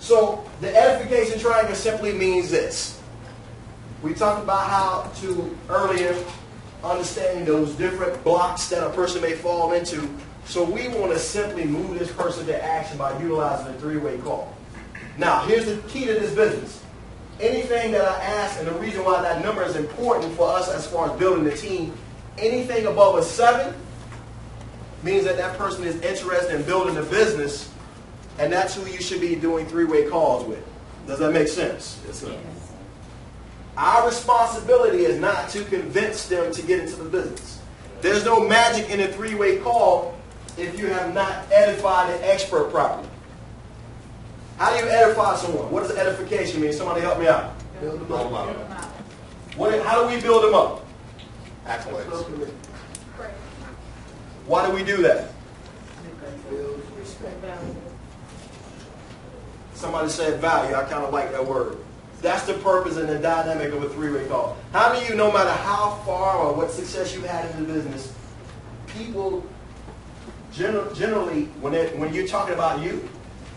So the edification triangle simply means this. We talked about how to earlier understanding those different blocks that a person may fall into. So we want to simply move this person to action by utilizing a three-way call. Now, here's the key to this business. Anything that I ask, and the reason why that number is important for us as far as building the team, anything above a 7 means that that person is interested in building a business, and that's who you should be doing three-way calls with. Does that make sense? Yes, sir. Our responsibility is not to convince them to get into the business. There's no magic in a three-way call if you have not edified an expert properly. How do you edify someone? What does edification mean? Somebody help me out. Build them up. How do we build them up? Accolades. Why do we do that? Build respect. Somebody said value. I kind of like that word. That's the purpose and the dynamic of a three-way call. How many of you, no matter how far or what success you've had in the business, people generally, when you're talking about you,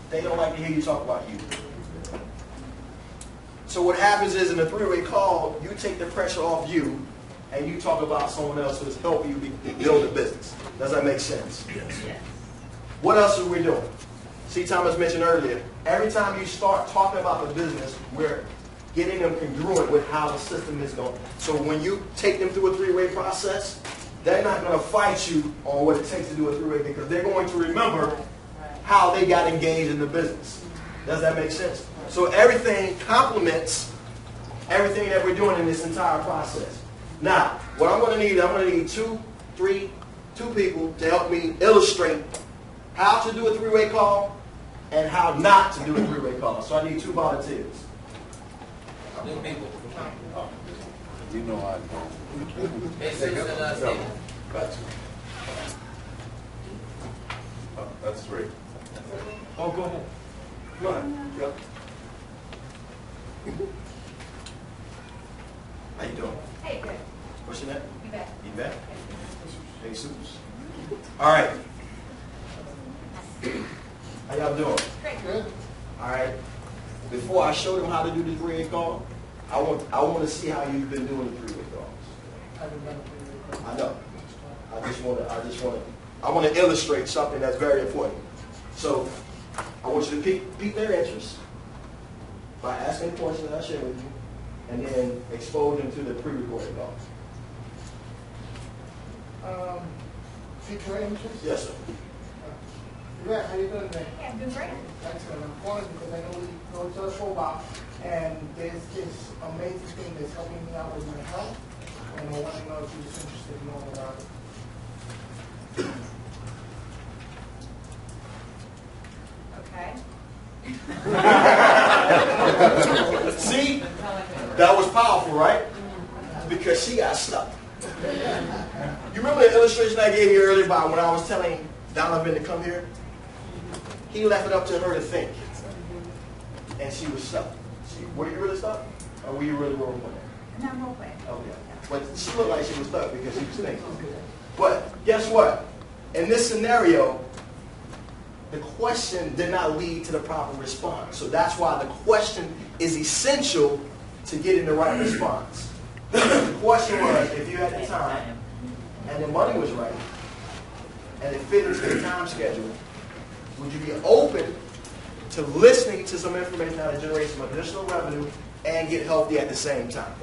they don't like to hear you talk about you. So what happens is in a three-way call, you take the pressure off you and you talk about someone else who's helping you build a business. Does that make sense? Yes. What else are we doing? C. Thomas mentioned earlier, every time you start talking about the business, we're getting them congruent with how the system is going. So when you take them through a three-way process, they're not going to fight you on what it takes to do a three-way because they're going to remember how they got engaged in the business. Does that make sense? So everything complements everything that we're doing in this entire process. Now, what I'm going to need two people to help me illustrate how to do a three-way call and how not to do a three-way call. So I need 2 volunteers. New people. You know I don't. Jesus and Stephen. Gotcha. That's 3. Oh, go ahead. Come on. Yep. How you doing? Hey, good. What's your name? Yvette. Yvette? Jesus. All right. How y'all doing? Great. Good. All right. Before I show them how to do the three-way call, I want to see how you've been doing the three-way calls. I remember. I know. I want to illustrate something that's very important. So I want you to pique their interest by asking questions I share with you, and then expose them to the pre-recorded calls. Pique your interest? Yes, sir. Yvette, how you doing today? Yeah, I'm doing great. Excellent. I'm calling because I know we know each other for a while, and there's this amazing thing that's helping me out with my health, and I want to know if you're just interested in knowing about it. Okay. See? That was powerful, right? Because she got stuck. You remember the illustration I gave you earlier about when I was telling Donovan to come here? He left it up to her to think. And she was stuck. Were you really stuck? Or were you really role playing? And I'm role playing. Okay. But she looked like she was stuck because she was thinking. But guess what? In this scenario, the question did not lead to the proper response. So that's why the question is essential to getting the right response. The question was, if you had the time and the money was right and it fit into the time schedule, would you be open to listening to some information how to generate some additional revenue and get healthy at the same time?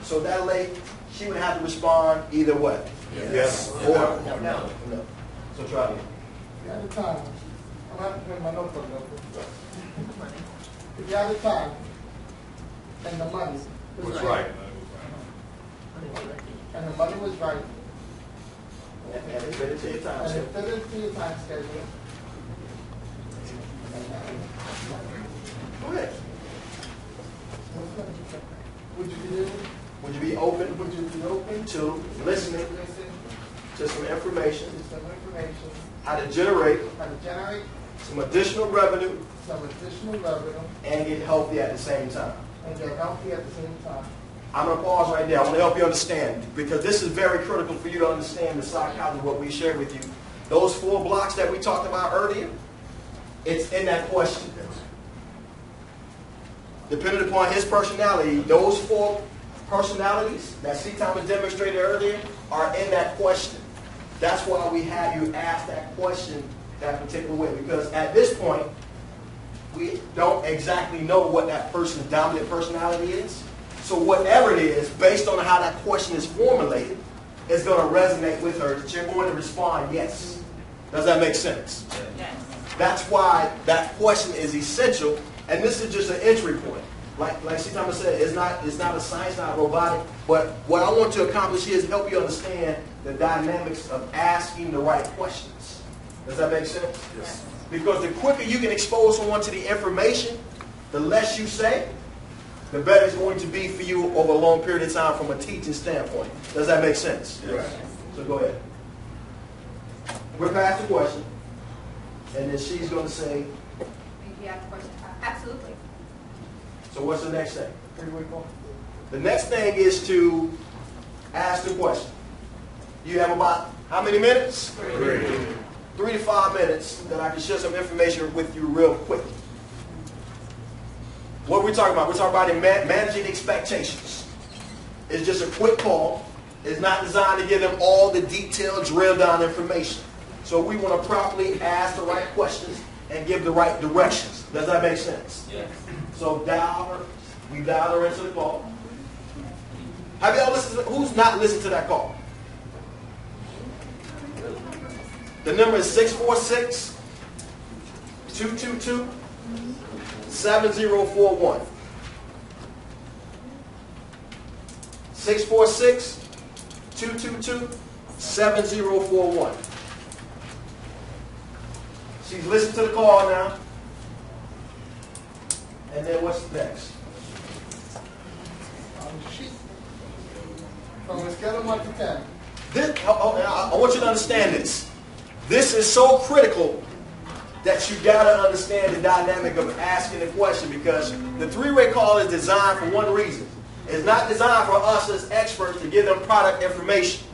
So that lady, she would have to respond either way. Yes. Or no. So try again. If you had the time, I'm not putting my notebook up. If you had the time and the money What's right? and the money was right, And it fit into your time and schedule. it fit into your time schedule, Go ahead. would you be able? Would you be open Would you be open to listening listen to some information to some information, how to generate how to generate some additional revenue some additional revenue, and get healthy at the same time? and get healthy at the same time? I'm going to pause right there. I want to help you understand because this is very critical for you to understand the psychology of what we shared with you. Those 4 blocks that we talked about earlier, It's in that question. Depending upon his personality, those 4 personalities that C. Thomas demonstrated earlier are in that question. That's why we have you ask that question that particular way. Because at this point, we don't exactly know what that person's dominant personality is. So whatever it is, based on how that question is formulated, is going to resonate with her. You're going to respond yes. Does that make sense? Yes. That's why that question is essential, and this is just an entry point. Like C. Thomas said, it's not a science, not robotic, but what I want to accomplish here is help you understand the dynamics of asking the right questions. Does that make sense? Yes. Because the quicker you can expose someone to the information, the less you say, the better it's going to be for you over a long period of time from a teaching standpoint. Does that make sense? Yes. So go ahead. We're past the question, and then she's going to say, If you have a question, absolutely. so what's the next thing? The next thing is to ask the question. You have about how many minutes? 3 to 5 minutes that I can share some information with you real quick. What are we talking about? We're talking about managing expectations. It's just a quick call. It's not designed to give them all the detailed, drilled down information. So we want to properly ask the right questions and give the right directions. Does that make sense? Yes. So we dial her into the call. Have y'all listened to, who's not listened to that call? The number is 646-222-7041. 646-222-7041. She's listened to the call now. And then what's next? From a scale of 1 to 10. I want you to understand this. This is so critical that you got to understand the dynamic of asking the question, because the 3-way call is designed for one reason. It's not designed for us as experts to give them product information.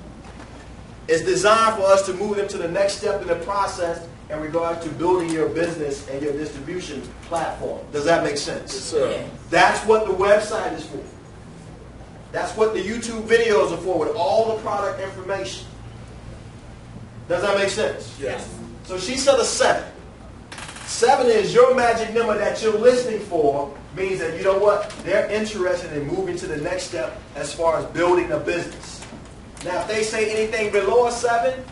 It's designed for us to move them to the next step in the process in regard to building your business and your distribution platform. Does that make sense? Yes, sir. Yes. That's what the website is for. That's what the YouTube videos are for, with all the product information. Does that make sense? Yes. So she said a 7. 7 is your magic number that you're listening for, means that, you know what, they're interested in moving to the next step as far as building a business. Now, if they say anything below a 7,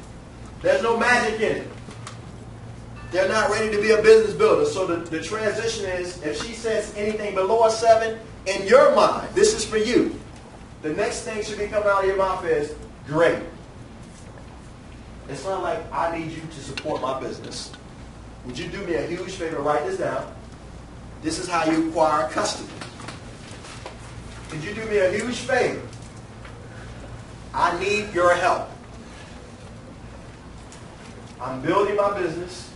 there's no magic in it. They're not ready to be a business builder. So the transition is, if she says anything below a 7, in your mind, this is for you. The next thing should be coming out of your mouth is, great. It's not like, I need you to support my business. Would you do me a huge favor? Write this down. This is how you acquire customers. Could you do me a huge favor? I need your help. I'm building my business,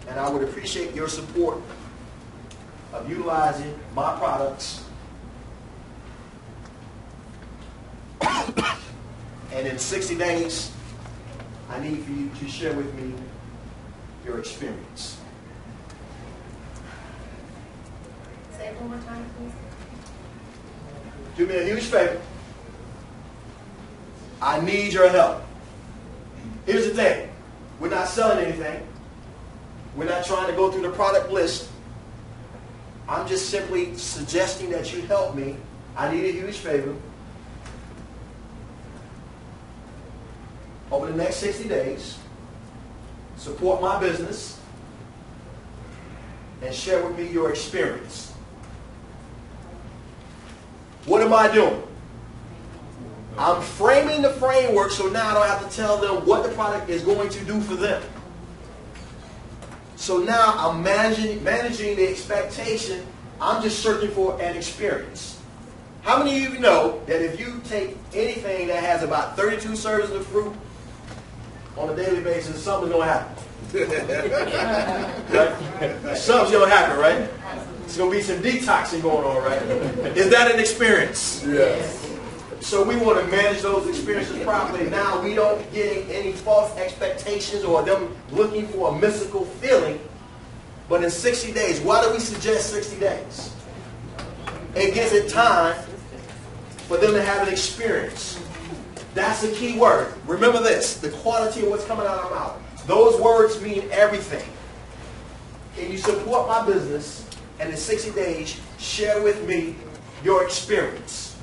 and I would appreciate your support of utilizing my products. And in 60 days, I need for you to share with me your experience. Say it one more time, please. Do me a huge favor. I need your help. Here's the thing. We're not selling anything. We're not trying to go through the product list. I'm just simply suggesting that you help me. I need a huge favor. Over the next 60 days, support my business and share with me your experience. What am I doing? I'm framing the framework so now I don't have to tell them what the product is going to do for them. So now I'm managing the expectation. I'm just searching for an experience. How many of you know that if you take anything that has about 32 servings of fruit on a daily basis, something's going to happen? Right? Something's going to happen, right? There's going to be some detoxing going on, right? Is that an experience? Yes. So we want to manage those experiences properly. Now we don't get any false expectations or them looking for a mystical feeling. But in 60 days, why do we suggest 60 days? It gives it time for them to have an experience. That's the key word. Remember this, the quality of what's coming out of our mouth. Those words mean everything. Can you support my business and in 60 days share with me your experience?